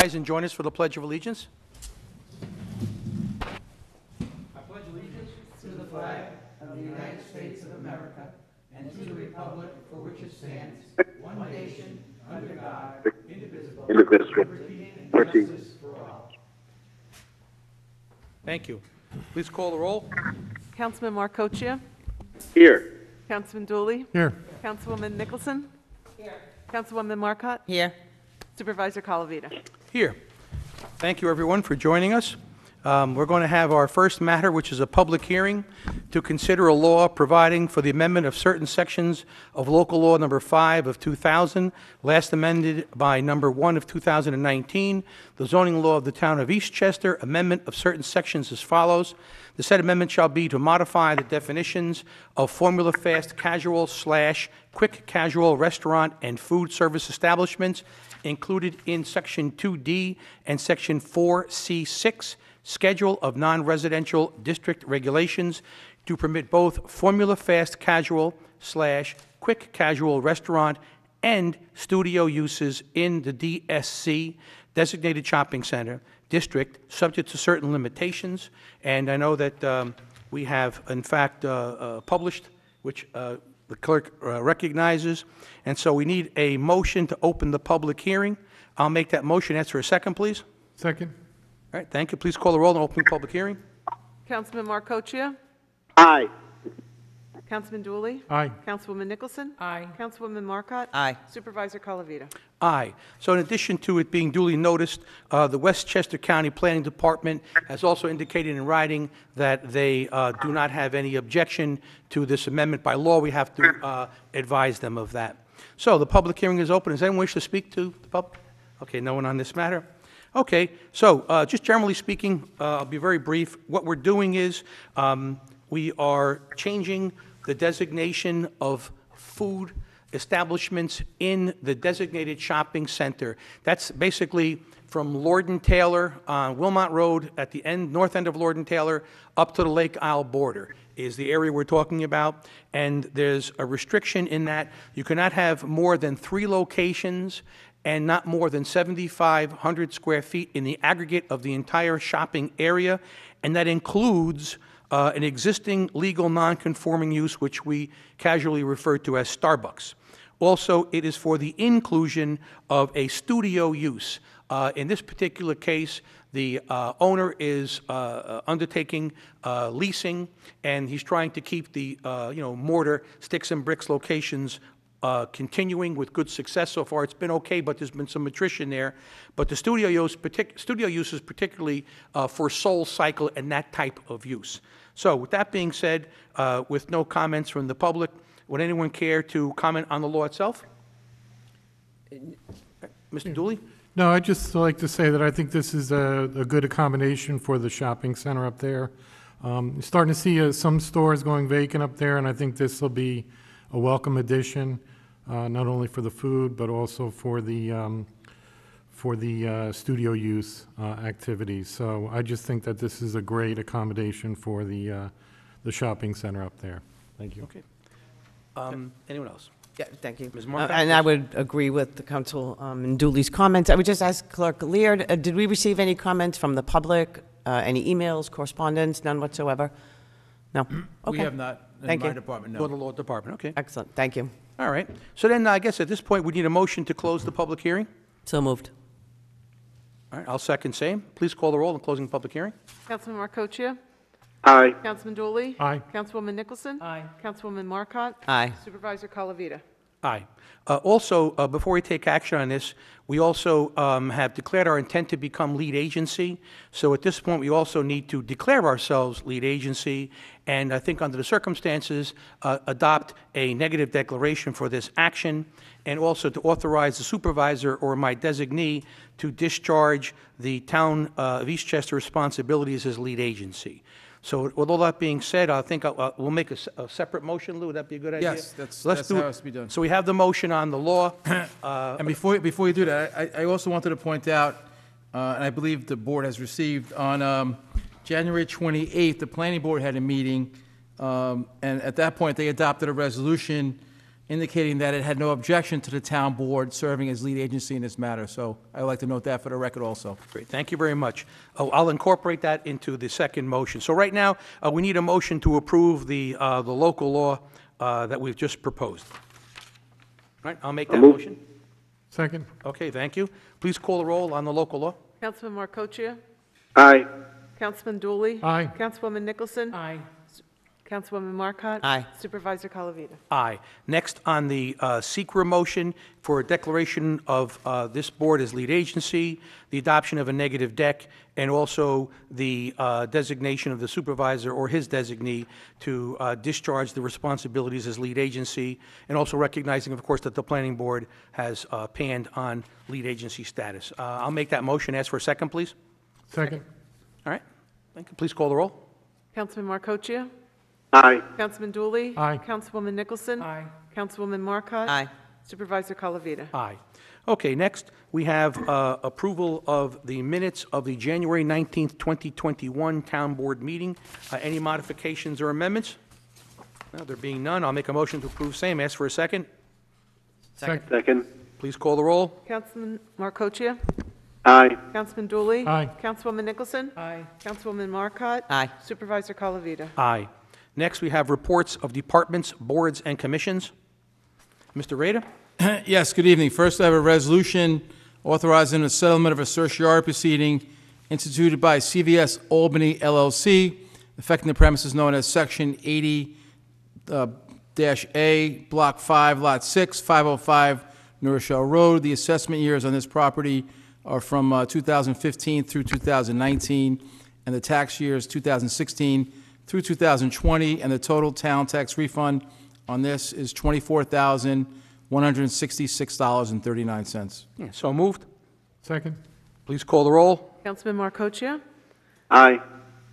rise and join us for the Pledge of Allegiance? I pledge allegiance to the flag of the United States of America and to the republic for which it stands, one nation, under God, indivisible, with liberty and justice for all. Thank you. Please call the roll. Councilman Marcochia. Here. Councilman Dooley. Here. Councilwoman Nicholson. Here. Councilwoman Marcotte. Here. Supervisor Calavita. Here. Thank you, everyone, for joining us. We're going to have our first matter, which is a public hearing to consider a law providing for the amendment of certain sections of Local Law Number 5 of 2000, last amended by Number 1 of 2019, the zoning law of the town of Eastchester, amendment of certain sections as follows. The said amendment shall be to modify the definitions of formula fast casual / quick casual restaurant and food service establishments included in Section 2D and Section 4C6, Schedule of Non-Residential District Regulations, to permit both formula fast casual / quick casual restaurant and studio uses in the DSC, Designated Shopping Center District, subject to certain limitations. And I know that we have, in fact, published, which the clerk recognizes. And so we need a motion to open the public hearing. I'll make that motion. Ask for a second, please. Second. All right, thank you. Please call the roll and open public hearing. Councilman Marcochia. Aye. Councilman Dooley. Aye. Councilwoman Nicholson. Aye. Councilwoman Marcotte. Aye. Supervisor Calavita. Aye. So in addition to it being duly noticed, the Westchester County Planning Department has also indicated in writing that they do not have any objection to this amendment. By law, we have to advise them of that. So the public hearing is open. Does anyone wish to speak to the public? Okay, no one on this matter. Okay, so just generally speaking, I'll be very brief. What we're doing is we are changing the designation of food establishments in the designated shopping center. That's basically from Lord and Taylor on Wilmot Road at the north end of Lord and Taylor up to the Lake Isle border is the area we're talking about. And there's a restriction in that you cannot have more than 3 locations and not more than 7,500 square feet in the aggregate of the entire shopping area. And that includes an existing legal non-conforming use, which we casually refer to as Starbucks. Also, it is for the inclusion of a studio use. In this particular case, the owner is undertaking leasing, and he's trying to keep the mortar, sticks and bricks locations continuing with good success. So far it's been okay, but there's been some attrition there. But the studio use is particularly for Soul Cycle and that type of use. So with that being said, with no comments from the public, would anyone care to comment on the law itself? Mr. Dooley? No, I'd just like to say that I think this is a good accommodation for the shopping center up there. Starting to see some stores going vacant up there, and I think this will be a welcome addition, not only for the food, but also for the studio use activities. So I just think that this is a great accommodation for the shopping center up there. Thank you. Okay. Anyone else? Yeah, thank you. Ms. Marcotte, and I would agree with the Councilman Dooley's comments. I would just ask Clerk Lear, did we receive any comments from the public, any emails, correspondence, none whatsoever? No? Okay. We have not in Thank my you. department, Or no. the law department, okay. Excellent, thank you. All right. So then I guess at this point we need a motion to close the public hearing. So moved. All right, I'll second same. Please call the roll in closing the public hearing. Councilman Marcochia. Aye. Councilman Dooley. Aye. Councilwoman Nicholson. Aye. Councilwoman Marcotte. Aye. Supervisor Calavita. Aye. Also, before we take action on this, we also have declared our intent to become lead agency. So at this point, we also need to declare ourselves lead agency, and I think under the circumstances, adopt a negative declaration for this action, and also to authorize the supervisor or my designee to discharge the town of Eastchester responsibilities as lead agency. So with all that being said, I think we'll make a separate motion, Lou. Would that be a good idea? Yes, that's Let's do how it. it has to be done. So we have the motion on the law. And before you do that, I also wanted to point out, and I believe the board has received, on January 28th, the planning board had a meeting, and at that point, they adopted a resolution indicating that it had no objection to the town board serving as lead agency in this matter. So I'd like to note that for the record also. Great, thank you very much. Oh, I'll incorporate that into the second motion. So right now, we need a motion to approve the local law that we've just proposed. All right, I'll make that move. motion. Second? Okay, thank you. Please call the roll on the local law. Councilman Marcoccia? Aye. Councilman Dooley? Aye. Councilwoman Nicholson? Aye. Councilwoman Marcotte? Aye. Supervisor Calavita? Aye. Next on the secret motion for a declaration of this board as lead agency, the adoption of a negative deck, and also the designation of the supervisor or his designee to discharge the responsibilities as lead agency, and also recognizing, of course, that the planning board has panned on lead agency status. I'll make that motion. Ask for a second, please. Second? All right. Thank you. Please call the roll. Councilman Marcoccia? Aye. Councilman Dooley? Aye. Councilwoman Nicholson? Aye. Councilwoman Marcotte? Aye. Supervisor Calavita? Aye. Okay, next, we have approval of the minutes of the January 19th, 2021 Town Board meeting. Any modifications or amendments? No, there being none, I'll make a motion to approve same. Ask for a second. Second? Second. Please call the roll. Councilman Marcoccia? Aye. Councilman Dooley? Aye. Councilwoman Nicholson? Aye. Councilwoman Marcotte? Aye. Supervisor Calavita? Aye. Next, we have reports of departments, boards, and commissions. Mr. Rader? Yes, good evening. First, I have a resolution authorizing a settlement of a certiorari proceeding instituted by CVS Albany LLC, affecting the premises known as Section 80-A, Block 5, Lot 6, 505 New Rochelle Road. The assessment years on this property are from 2015 through 2019, and the tax years 2016 through 2020, and the total town tax refund on this is $24,166.39. Yeah, so moved. Second? Please call the roll. Councilman Marcoccia? Aye.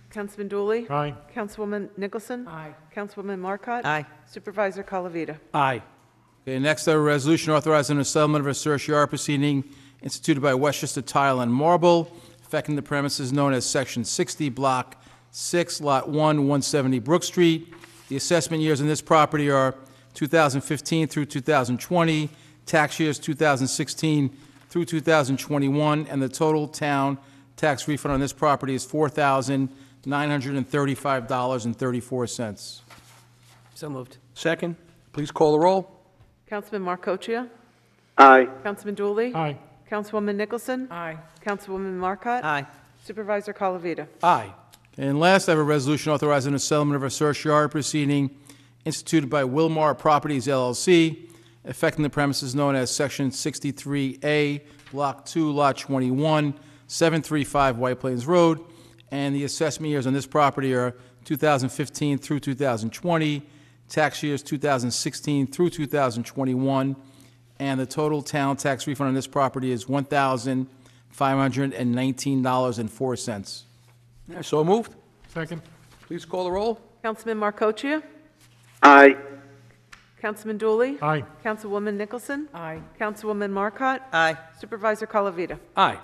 Councilman Dooley? Aye. Councilwoman Nicholson? Aye. Councilwoman Marcotte? Aye. Supervisor Calavita? Aye. Okay, next, I have a resolution authorizing a settlement of a certiorari proceeding instituted by Westchester Tile and Marble, affecting the premises known as Section 60, Block 6, Lot 1, 170 Brook Street. The assessment years on this property are 2015 through 2020, tax years 2016 through 2021, and the total town tax refund on this property is $4,935.34. So moved. Second. Please call the roll. Councilman Marcoccia? Aye. Councilman Dooley? Aye. Councilwoman Nicholson? Aye. Councilwoman Marcotte? Aye. Supervisor Calavita? Aye. And last, I have a resolution authorizing a settlement of a certiorari proceeding instituted by Wilmar Properties LLC, affecting the premises known as Section 63A, Block 2, Lot 21, 735 White Plains Road, and the assessment years on this property are 2015 through 2020, tax years 2016 through 2021, and the total town tax refund on this property is $1,519.04. Yeah, so moved. Second? Please call the roll. Councilman Marcoccia? Aye. Councilman Dooley? Aye. Councilwoman Nicholson? Aye. Councilwoman Marcotte? Aye. Supervisor Calavita? Aye.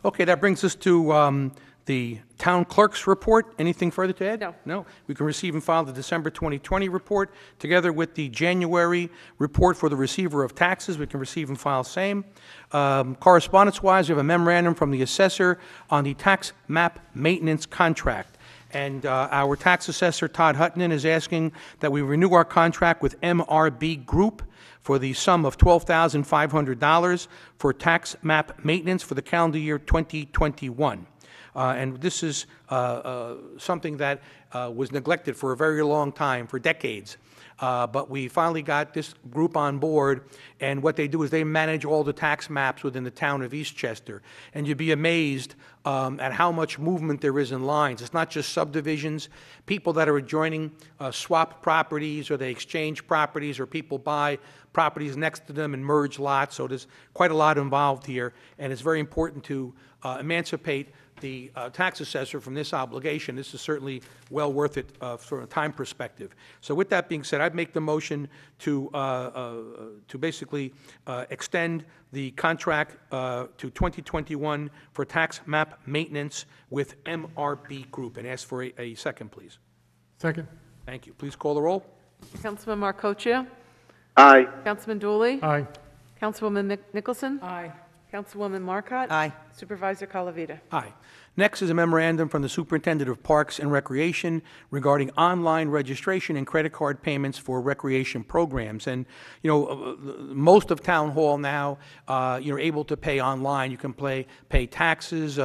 Okay, that brings us to the town clerk's report. Anything further to add? No. No. We can receive and file the December 2020 report together with the January report for the receiver of taxes. We can receive and file same. Correspondence-wise, we have a memorandum from the assessor on the tax map maintenance contract. And our tax assessor, Todd Hutton, is asking that we renew our contract with MRB Group for the sum of $12,500 for tax map maintenance for the calendar year 2021. And this is something that was neglected for a very long time, for decades. But we finally got this group on board, and what they do is they manage all the tax maps within the town of Eastchester. And you'd be amazed at how much movement there is in lines. It's not just subdivisions. People that are adjoining swap properties, or they exchange properties, or people buy properties next to them and merge lots. So there's quite a lot involved here, and it's very important to emancipate the tax assessor from this obligation. This is certainly well worth it from a time perspective. So with that being said, I'd make the motion to basically extend the contract to 2021 for tax map maintenance with MRB Group, and ask for a second, please. Second? Thank you. Please call the roll. Councilman Marcoccia? Aye. Councilman Dooley? Aye. Councilwoman Nicholson? Aye. Councilwoman Marcotte? Aye. Supervisor Calavita? Aye. Next is a memorandum from the Superintendent of Parks and Recreation regarding online registration and credit card payments for recreation programs. And, most of Town Hall now, you're able to pay online. You can pay taxes,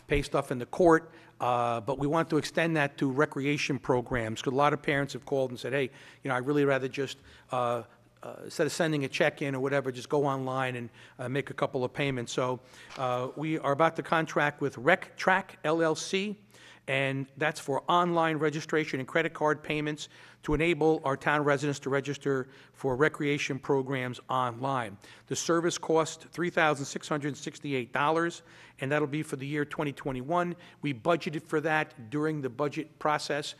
pay stuff in the court. But we want to extend that to recreation programs, because a lot of parents have called and said, hey, I'd really rather just, instead of sending a check in or whatever, just go online and make a couple of payments. So we are about to contract with RecTrack LLC, and that's for online registration and credit card payments to enable our town residents to register for recreation programs online. The service costs $3,668, and that'll be for the year 2021. We budgeted for that during the budget process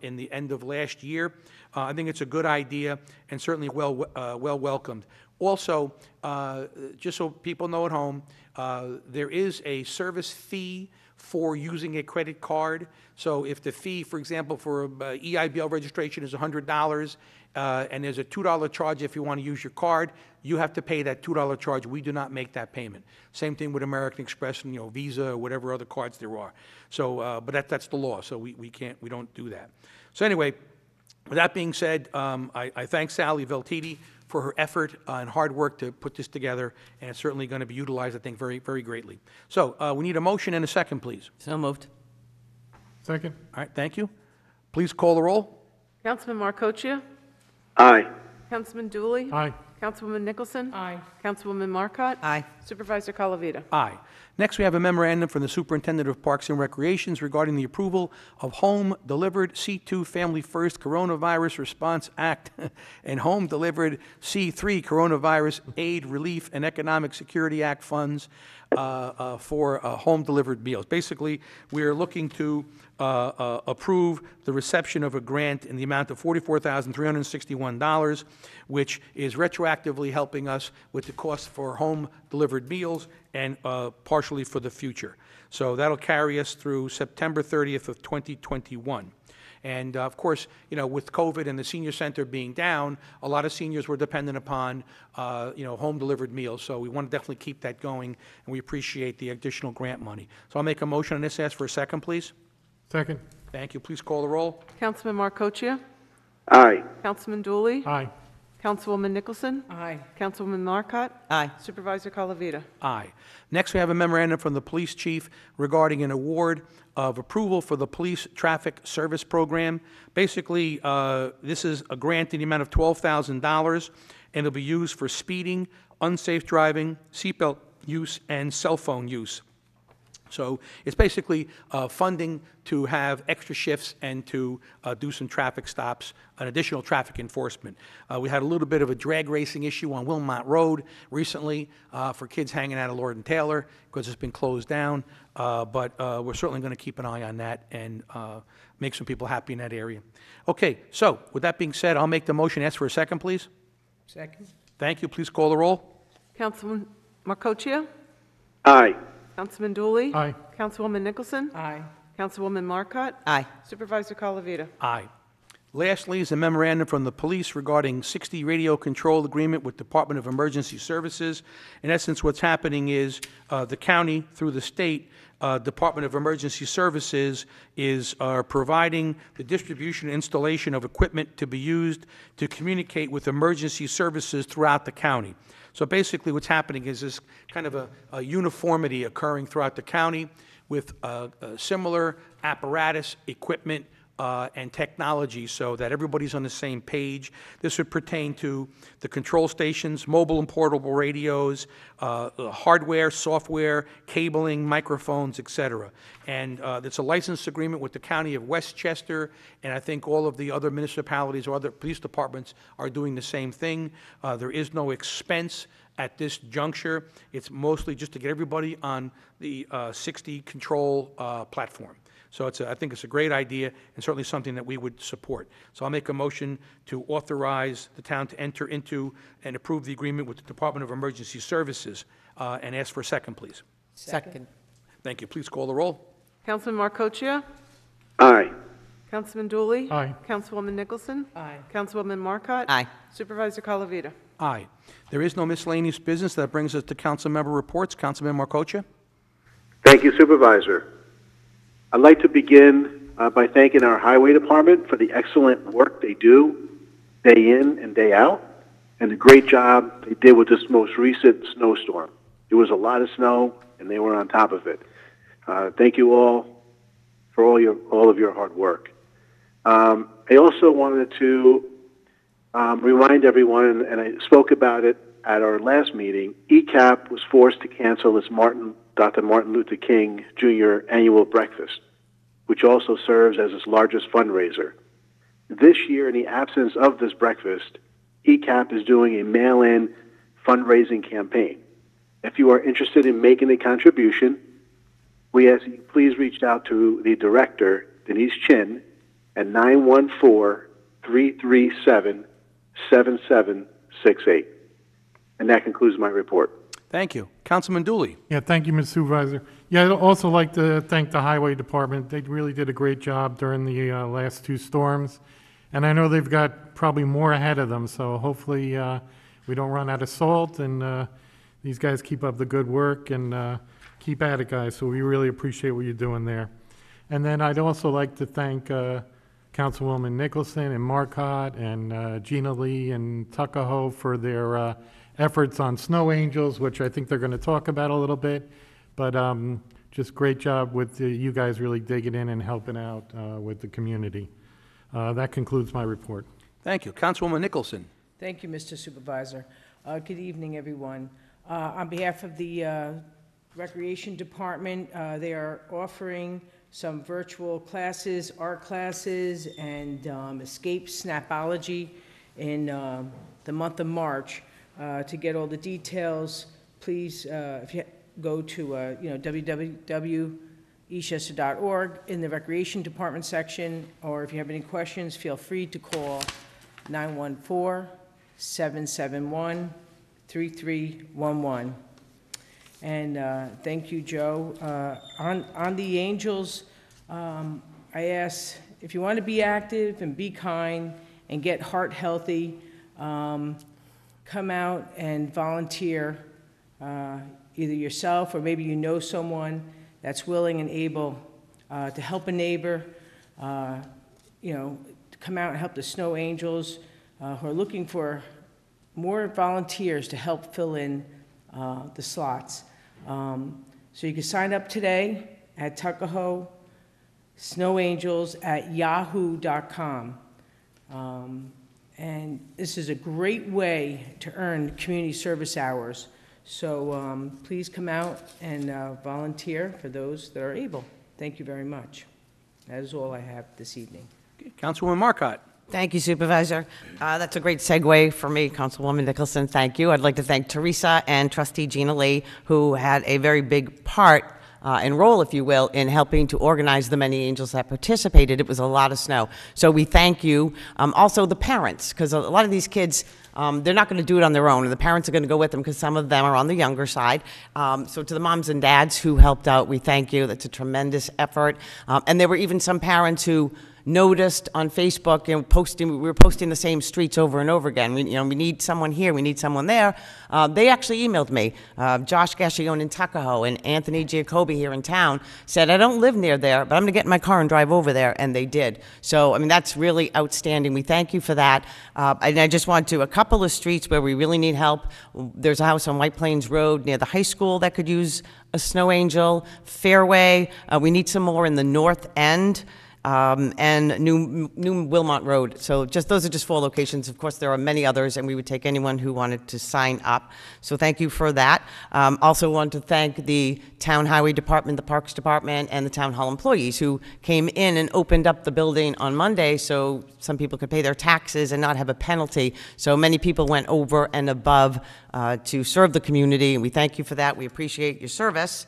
in the end of last year. I think it's a good idea and certainly well welcomed. Also, just so people know at home, there is a service fee for using a credit card. So if the fee, for example, for EIBL registration is $100, and there's a $2 charge if you want to use your card, you have to pay that $2 charge. We do not make that payment. Same thing with American Express and Visa or whatever other cards there are. So, but that's the law. So we don't do that. So anyway, with that being said, I thank Sally Veltiti for her effort and hard work to put this together, and it's certainly going to be utilized, I think, very, very greatly. So we need a motion and a second, please. So moved. Second? All right, thank you. Please call the roll. Councilman Marcocchia? Aye. Councilman Dooley? Aye. Councilwoman Nicholson? Aye. Councilwoman Marcotte? Aye. Supervisor Calavita? Aye. Next, we have a memorandum from the Superintendent of Parks and Recreations regarding the approval of home-delivered C2 Family First Coronavirus Response Act and home-delivered C3 Coronavirus Aid, Relief, and Economic Security Act funds for home-delivered meals. Basically, we are looking to approve the reception of a grant in the amount of $44,361, which is retroactively helping us with the cost for home-delivered meals and partially for the future. So that'll carry us through September 30th of 2021. And of course, with COVID and the senior center being down, a lot of seniors were dependent upon, home-delivered meals. So we want to definitely keep that going, and we appreciate the additional grant money. So I'll make a motion on this. Ask for a second, please. Second? Thank you. Please call the roll. Councilman Marcocchia? Aye. Councilman Dooley? Aye. Councilwoman Nicholson? Aye. Councilwoman Marcotte? Aye. Supervisor Calavita? Aye. Next, we have a memorandum from the police chief regarding an award of approval for the police traffic service program. Basically, this is a grant in the amount of $12,000, and it'll be used for speeding, unsafe driving, seatbelt use, and cell phone use. So it's basically funding to have extra shifts and to do some traffic stops, an additional traffic enforcement. We had a little bit of a drag racing issue on Wilmot Road recently for kids hanging out of Lord and Taylor because it's been closed down. But we're certainly going to keep an eye on that and make some people happy in that area. Okay, so with that being said, I'll make the motion. Ask for a second, please. Second. Thank you. Please call the roll. Councilman Marcocchia? Aye. Councilman Dooley? Aye. Councilwoman Nicholson? Aye. Councilwoman Marcotte? Aye. Supervisor Calavita? Aye. Lastly is a memorandum from the police regarding 60 radio control agreement with Department of Emergency Services. In essence, what's happening is the county, through the state, Department of Emergency Services is providing the distribution and installation of equipment to be used to communicate with emergency services throughout the county. So basically what's happening is this kind of a uniformity occurring throughout the county with similar apparatus, equipment, and technology so that everybody's on the same page. This would pertain to the control stations, mobile and portable radios, hardware, software, cabling, microphones, etc. And it's a license agreement with the County of Westchester, and I think all of the other municipalities or other police departments are doing the same thing. There is no expense at this juncture. It's mostly just to get everybody on the 60 control platform. So I think it's a great idea and certainly something that we would support. So I'll make a motion to authorize the town to enter into and approve the agreement with the Department of Emergency Services and ask for a second, please. Second. Thank you. Please call the roll. Councilman Marcocchia? Aye. Councilman Dooley. Aye. Councilwoman Nicholson. Aye. Councilwoman Marcotte. Aye. Supervisor Colavita. Aye. There is no miscellaneous business. That brings us to council member reports. Councilman Markocha? Thank you, Supervisor. I'd like to begin by thanking our Highway Department for the excellent work they do day in and day out, and the great job they did with this most recent snowstorm. There was a lot of snow, and they were on top of it. Thank you all for all of your hard work. I also wanted to remind everyone, and I spoke about it at our last meeting, ECAP was forced to cancel its Dr. Martin Luther King Jr. annual breakfast, which also serves as its largest fundraiser. This year, in the absence of this breakfast, ECAP is doing a mail-in fundraising campaign. If you are interested in making a contribution, we ask that you please reach out to the director, Denise Chin, at 914-337-7768. And that concludes my report. Thank you. Councilman Dooley? Yeah, thank you, Mr. Supervisor. Yeah, I'd also like to thank the Highway Department. They really did a great job during the last two storms. And I know they've got probably more ahead of them, so hopefully we don't run out of salt, and these guys keep up the good work, and keep at it, guys. So we really appreciate what you're doing there. And then I'd also like to thank Councilwoman Nicholson and Marcotte and Gina Lee and Tuckahoe for their efforts on snow angels, which I think they're going to talk about a little bit. But just great job with you guys really digging in and helping out with the community. That concludes my report. Thank you. Councilwoman Nicholson? Thank you, Mr. Supervisor. Good evening, everyone. On behalf of the Recreation Department, they are offering some virtual classes, art classes, and escape snapology in the month of March. To get all the details, please, if you go to www.eastchester.org in the Recreation Department section, or if you have any questions, feel free to call 914-771-3311. And thank you, Joe. On the Angels, I ask, if you want to be active and be kind and get heart healthy, come out and volunteer, either yourself or maybe you know someone that's willing and able to help a neighbor, to come out and help the Snow Angels, who are looking for more volunteers to help fill in the slots. So you can sign up today at Tuckahoe Snow Angels at yahoo.com. And this is a great way to earn community service hours. So please come out and volunteer for those that are able. Thank you very much. That is all I have this evening. Okay. Councilwoman Marcotte? Thank you, Supervisor. That's a great segue for me, Councilwoman Nicholson. Thank you. I'd like to thank Teresa and Trustee Gina Lee, who had a very big part and role, if you will, in helping to organize the many angels that participated. It was a lot of snow. So we thank you. Also the parents, because a lot of these kids, they're not going to do it on their own, and the parents are going to go with them because some of them are on the younger side. So to the moms and dads who helped out, we thank you. That's a tremendous effort. And there were even some parents who noticed on Facebook, we were posting the same streets over and over again. We need someone here, we need someone there. They actually emailed me. Josh Gascione in Tuckahoe and Anthony Giacobbe here in town said, I don't live near there, but I'm going to get in my car and drive over there, and they did. So, that's really outstanding. We thank you for that. And I just want to, a couple of streets where we really need help. There's a house on White Plains Road near the high school that could use a snow angel. Fairway, we need some more in the north end. And New Wilmot Road. So those are just 4 locations. Of course, there are many others, and we would take anyone who wanted to sign up. So thank you for that. Also want to thank the Town Highway Department, the Parks Department, and the Town Hall employees who came in and opened up the building on Monday so some people could pay their taxes and not have a penalty. So many people went over and above to serve the community, and we thank you for that. We appreciate your service.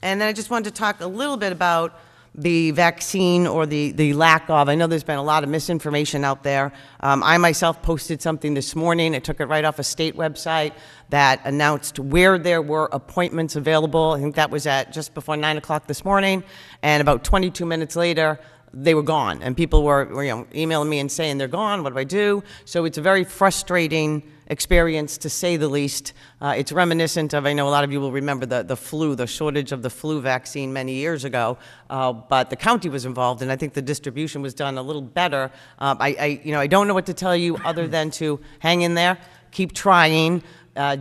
And then I just wanted to talk a little bit about the vaccine or the lack of. I know there's been a lot of misinformation out there. I myself posted something this morning. I took it right off a state website that announced where there were appointments available. I think that was at just before 9 o'clock this morning. And about 22 minutes later, they were gone, and people were emailing me and saying they're gone. What do I do? So it's a very frustrating experience, to say the least. It's reminiscent of, I know a lot of you will remember the flu, the shortage of the flu vaccine many years ago, but the county was involved, and I think the distribution was done a little better. I don't know what to tell you other than to hang in there, keep trying.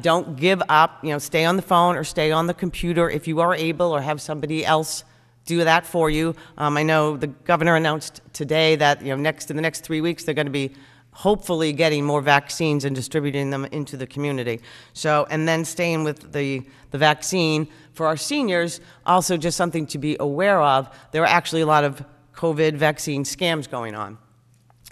Don't give up. Stay on the phone or stay on the computer if you are able, or have somebody else do that for you. I know the governor announced today that in the next 3 weeks they're going to be hopefully getting more vaccines and distributing them into the community. So, and then staying with the vaccine for our seniors, also just something to be aware of. There are actually a lot of COVID vaccine scams going on.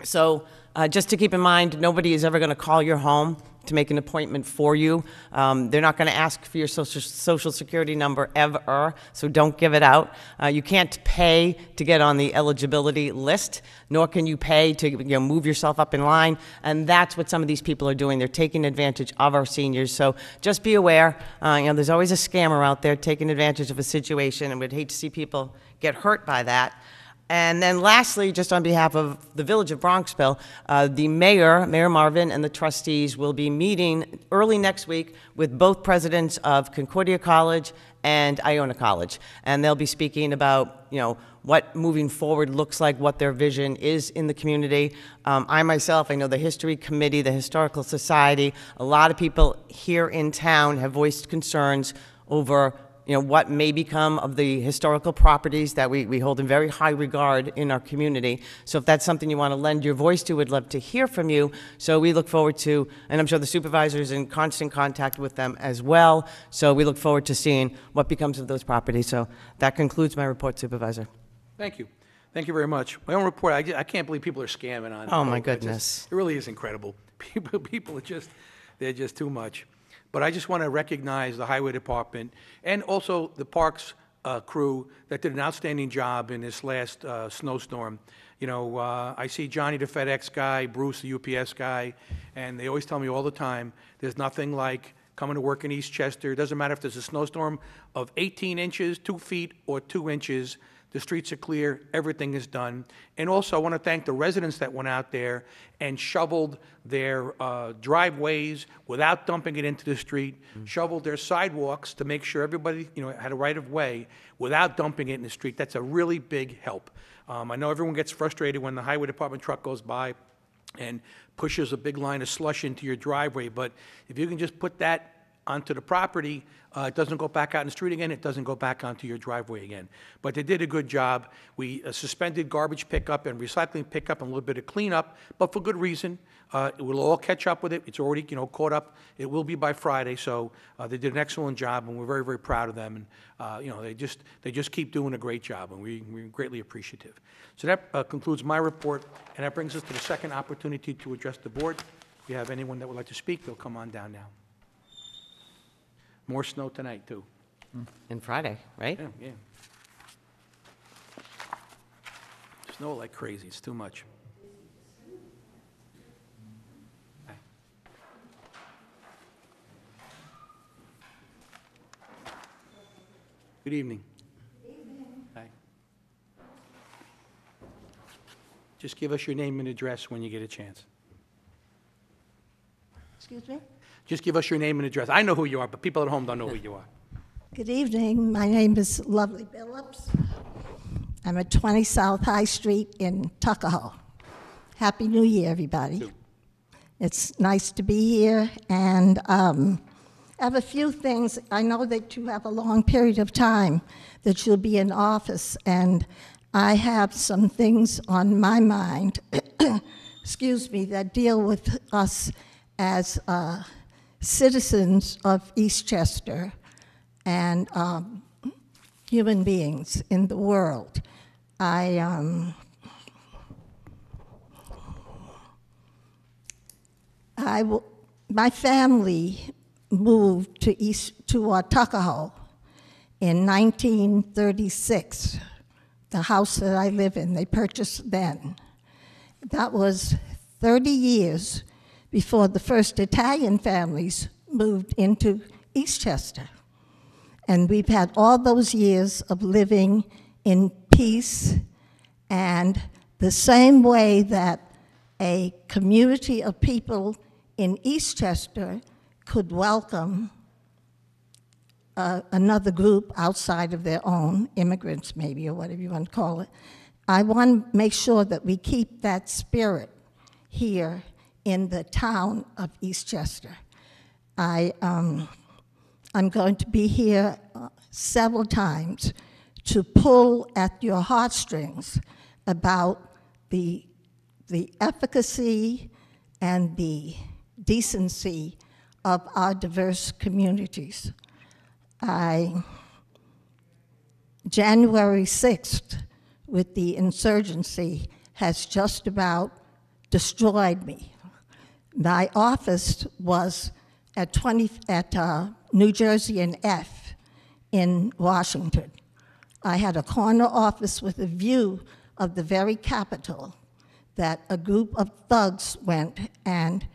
So just to keep in mind, nobody is ever going to call your home to make an appointment for you. They're not going to ask for your social security number ever, so don't give it out. You can't pay to get on the eligibility list, nor can you pay to move yourself up in line, and that's what some of these people are doing. They're taking advantage of our seniors, so just be aware. There's always a scammer out there taking advantage of a situation, and we'd hate to see people get hurt by that. And then lastly, just on behalf of the Village of Bronxville, the Mayor Marvin, and the trustees will be meeting early next week with both presidents of Concordia College and Iona College. And they'll be speaking about, what moving forward looks like, what their vision is in the community. I myself, I know the History Committee, the Historical Society, a lot of people here in town have voiced concerns over what may become of the historical properties that we hold in very high regard in our community. So if that's something you want to lend your voice to, we'd love to hear from you. So we look forward to, and I'm sure the supervisor is in constant contact with them as well. So we look forward to seeing what becomes of those properties. So that concludes my report, Supervisor. Thank you. Thank you very much. My own report, I can't believe people are scamming on. Oh, my goodness. It really is incredible. People are they're just too much. But I just want to recognize the Highway Department and also the Parks crew that did an outstanding job in this last snowstorm. I see Johnny, the FedEx guy, Bruce, the UPS guy, and they always tell me all the time, there's nothing like coming to work in Eastchester. It doesn't matter if there's a snowstorm of 18 inches, 2 feet, or 2 inches. The streets are clear, everything is done. And also, I want to thank the residents that went out there and shoveled their driveways without dumping it into the street, shoveled their sidewalks to make sure everybody, had a right of way without dumping it in the street. That's a really big help. I know everyone gets frustrated when the Highway Department truck goes by and pushes a big line of slush into your driveway, but if you can just put that onto the property, it doesn't go back out in the street again, it doesn't go back onto your driveway again. But they did a good job. We suspended garbage pickup and recycling pickup and a little bit of cleanup, but for good reason. It will all catch up with it. It's already, caught up. It will be by Friday, so they did an excellent job, and we're very, very proud of them. And, they just keep doing a great job, and we're greatly appreciative. So that concludes my report, and that brings us to the second opportunity to address the board. If you have anyone that would like to speak, they'll come on down now. More snow tonight, too. And Friday, right? Yeah. Snow like crazy. It's too much. Hi. Good evening. Hi. Just give us your name and address when you get a chance. Excuse me? Just give us your name and address. I know who you are, but people at home don't know who you are. Good evening. My name is Lovely Billups. I'm at 20 South High Street in Tuckahoe. Happy New Year, everybody. Too. It's nice to be here, and I have a few things. I know that you have a long period of time that you'll be in office, and I have some things on my mind, excuse me, that deal with us as citizens of Eastchester and human beings in the world. My family moved to Tuckahoe in 1936. The house that I live in, they purchased then. That was 30 years before the first Italian families moved into Eastchester. And we've had all those years of living in peace And the same way that a community of people in Eastchester could welcome another group outside of their own, immigrants maybe, or whatever you want to call it, I want to make sure that we keep that spirit here in the town of Eastchester. I'm going to be here several times to pull at your heartstrings about the efficacy and the decency of our diverse communities. January 6th, with the insurgency, has just about destroyed me. My office was at New Jersey and F in Washington. I had a corner office with a view of the very Capitol that a group of thugs went and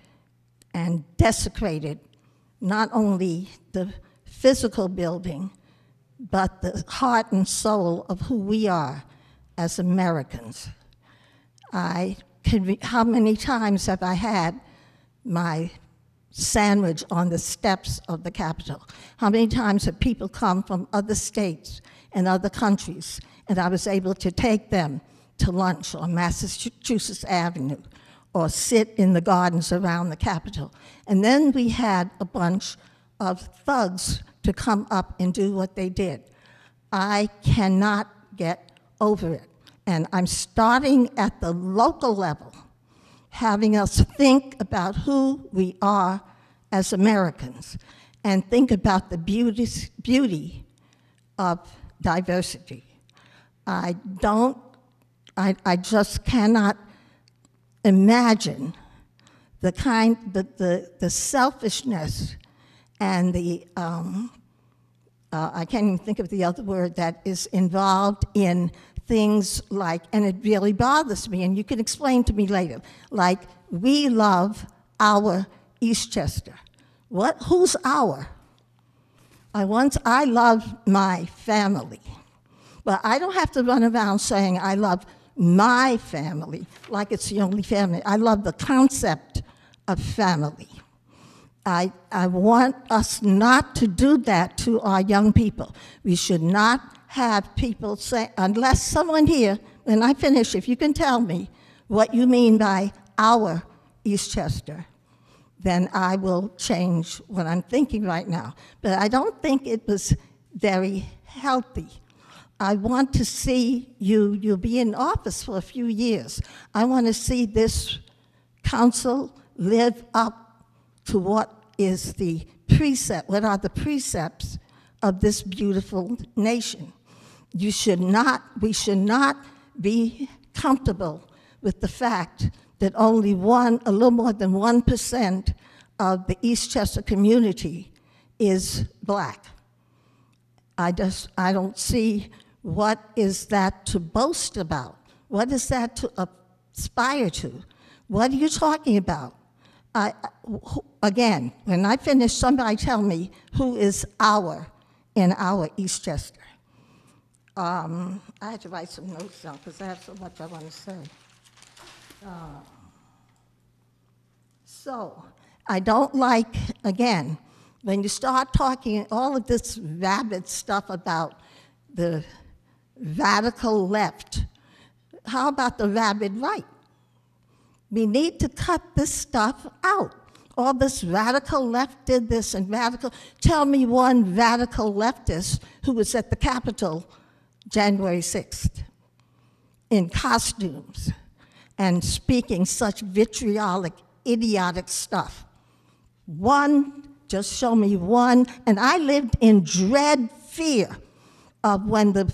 desecrated not only the physical building, but the heart and soul of who we are as Americans. How many times have I had my sandwich on the steps of the Capitol? How many times have people come from other states and other countries, and I was able to take them to lunch on Massachusetts Avenue or sit in the gardens around the Capitol? And then we had a bunch of thugs to come up and do what they did. I cannot get over it. And I'm starting at the local level, having us think about who we are as Americans and think about the beauty of diversity. I just cannot imagine the selfishness and I can't even think of the other word that is involved in things like, and it really bothers me, and you can explain to me later, like, we love our Eastchester. Who's our? I love my family, but I don't have to run around saying I love my family like it's the only family. I love the concept of family. I want us not to do that to our young people. We should not have people say, unless someone here, when I finish, if you can tell me what you mean by our Eastchester, then I will change what I'm thinking right now. But I don't think it was very healthy. I want to see you'll be in office for a few years. I want to see this council live up to what is the precept, what are the precepts of this beautiful nation. We should not be comfortable with the fact that only a little more than 1% of the Eastchester community is black. I don't see what is that to boast about. What is that to aspire to? What are you talking about? Again, when I finish, somebody tell me who is in our Eastchester. I had to write some notes down because I have so much I want to say. So, I don't like, again, when you start talking all of this rabid stuff about the radical left, how about the rabid right? We need to cut this stuff out. All this radical left did this and radical. Tell me one radical leftist who was at the Capitol January 6th in costumes and speaking such vitriolic, idiotic stuff. Just show me one. And I lived in dread fear of when the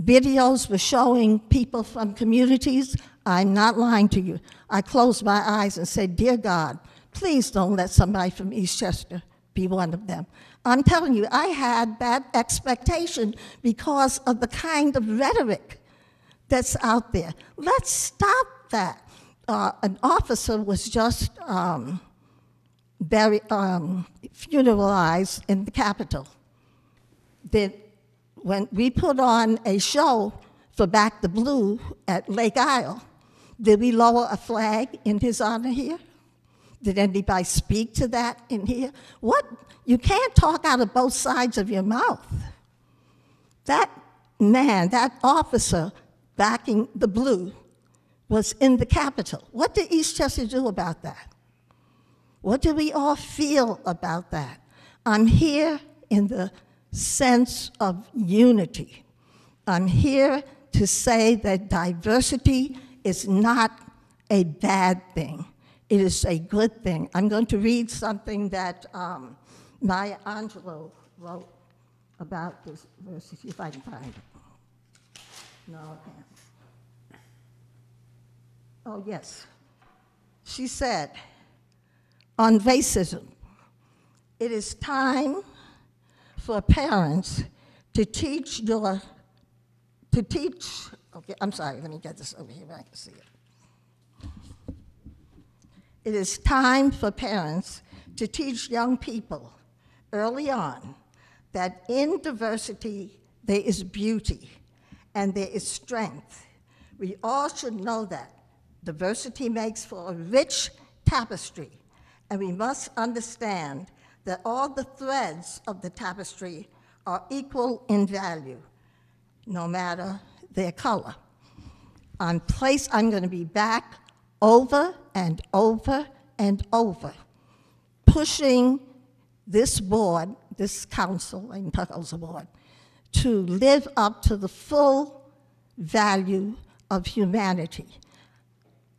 videos were showing people from communities. I'm not lying to you. I closed my eyes and said, dear God, please don't let somebody from Eastchester be one of them. I'm telling you, I had that expectation because of the kind of rhetoric that's out there. Let's stop that. An officer was just funeralized in the Capitol. When we put on a show for Back the Blue at Lake Isle. Did we lower a flag in his honor here? Did anybody speak to that in here? What? You can't talk out of both sides of your mouth. That man, that officer backing the blue was in the Capitol. What did Eastchester do about that? What do we all feel about that? I'm here in the sense of unity. I'm here to say that diversity is not a bad thing. It is a good thing. I'm going to read something that Maya Angelou wrote about this verse, if I can find it. No, I can't. Oh, yes. She said, on racism, it is time for parents to teach okay, I'm sorry, let me get this over here where I can see it. It is time for parents to teach young people early on that in diversity there is beauty and there is strength. We all should know that. Diversity makes for a rich tapestry, and we must understand that all the threads of the tapestry are equal in value, no matter their color. I'm going to be back over and over and over, pushing this board, this council, and Tucko's board, to live up to the full value of humanity.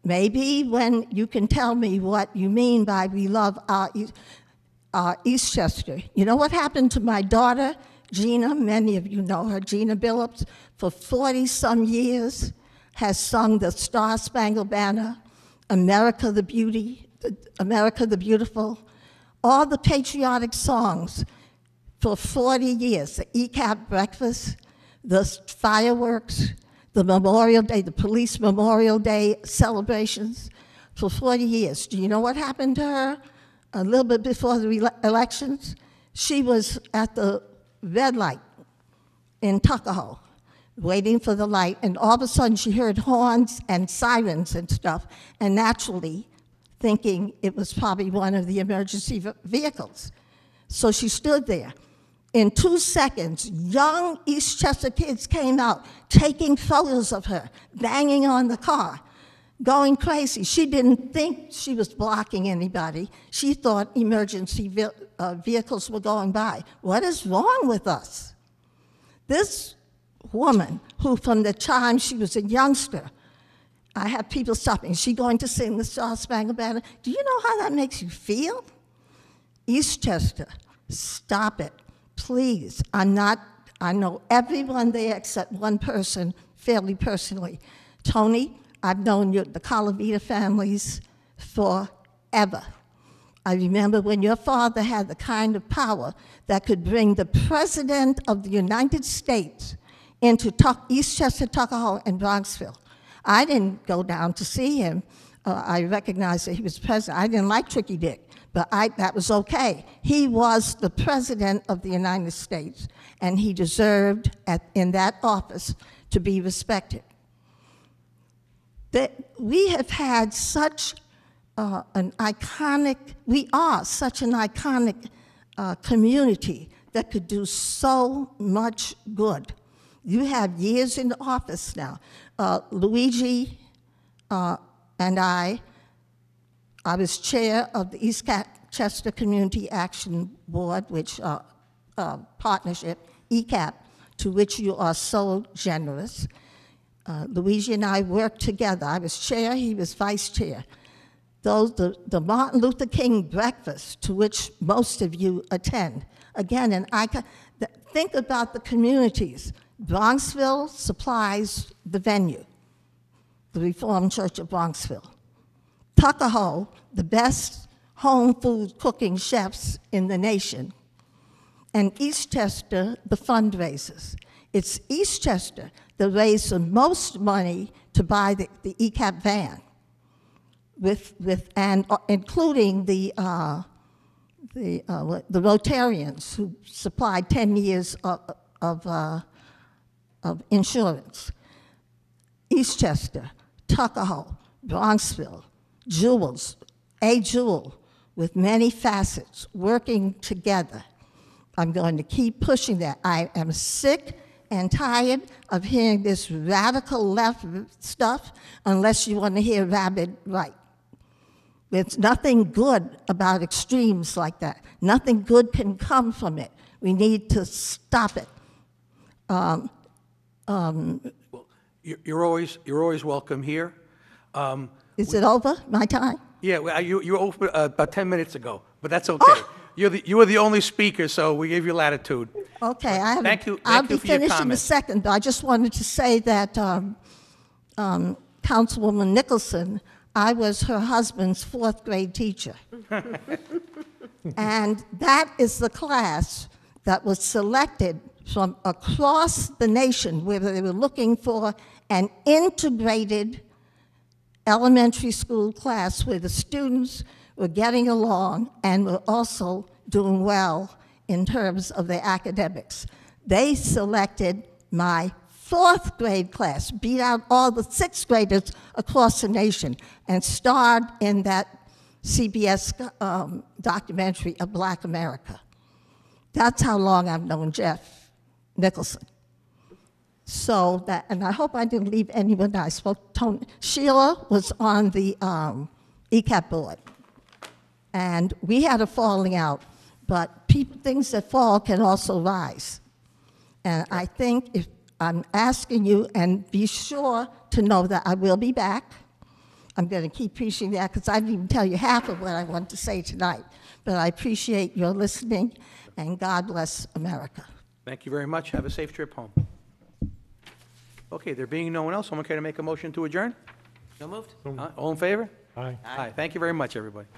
Maybe when you can tell me what you mean by we love our Eastchester. You know what happened to my daughter, Gina? Many of you know her, Gina Billups, for 40-some years, has sung the Star-Spangled Banner, America the Beautiful, all the patriotic songs for 40 years, the ECAP breakfast, the fireworks, the Memorial Day, the police Memorial Day celebrations for 40 years. Do you know what happened to her a little bit before the elections? She was at the red light in Tuckahoe, waiting for the light, and all of a sudden she heard horns and sirens and stuff, and naturally thinking it was probably one of the emergency vehicles. So she stood there. In 2 seconds, young Eastchester kids came out, taking photos of her, banging on the car, going crazy. She didn't think she was blocking anybody. She thought emergency vehicles were going by. What is wrong with us? This woman, who from the time she was a youngster, I have people stopping, is she going to sing the Star-Spangled Banner? Do you know how that makes you feel? Eastchester, stop it. Please, I know everyone there except one person fairly personally. Tony, I've known the Calavita families forever. I remember when your father had the kind of power that could bring the President of the United States into Eastchester, Tuckahoe, and Bronxville. I didn't go down to see him. I recognized that he was president. I didn't like Tricky Dick, but that was okay. He was the President of the United States, and he deserved, in that office, to be respected. We have had such we are such an iconic community that could do so much good. You have years in office now. Luigi and I was chair of the Eastchester Community Action Board, which partnership, ECAP, to which you are so generous. Luigi and I worked together. I was chair, he was vice chair. The Martin Luther King breakfast, to which most of you attend. Again, think about the communities. Bronxville supplies the venue, the Reformed Church of Bronxville. Tuckahoe, the best home food cooking chefs in the nation. And Eastchester, the fundraisers. It's Eastchester that raised the most money to buy the ECAP van, including the Rotarians who supplied 10 years of insurance. Eastchester, Tuckahoe, Bronxville, Jewels, a jewel with many facets working together. I'm going to keep pushing that. I am sick and tired of hearing this radical left stuff unless you want to hear rabid right. There's nothing good about extremes like that. Nothing good can come from it. We need to stop it. You're always welcome here. Is it over, my time? Yeah, well, you were over about 10 minutes ago, but that's okay. You were the only speaker, so we gave you latitude. Okay, Thank you I'll for be your finished in a comments. second, but I just wanted to say that Councilwoman Nicholson, I was her husband's fourth grade teacher. And that is the class that was selected from across the nation where they were looking for an integrated elementary school class where the students were getting along and were also doing well in terms of their academics. They selected my fourth grade class, beat out all the sixth graders across the nation, and starred in that CBS documentary, A Black America. That's how long I've known Jeff Nicholson. So that, and I hope I didn't leave anyone out. I spoke to Tony. Sheila was on the ECAP board, and we had a falling out, but things that fall can also rise. And I think if I'm asking you, and be sure to know that I will be back. I'm going to keep preaching that because I didn't even tell you half of what I want to say tonight. But I appreciate your listening, and God bless America. Thank you very much. Have a safe trip home. Okay, there being no one else, someone care to make a motion to adjourn? So moved. All in favor? Aye. Aye. Thank you very much, everybody.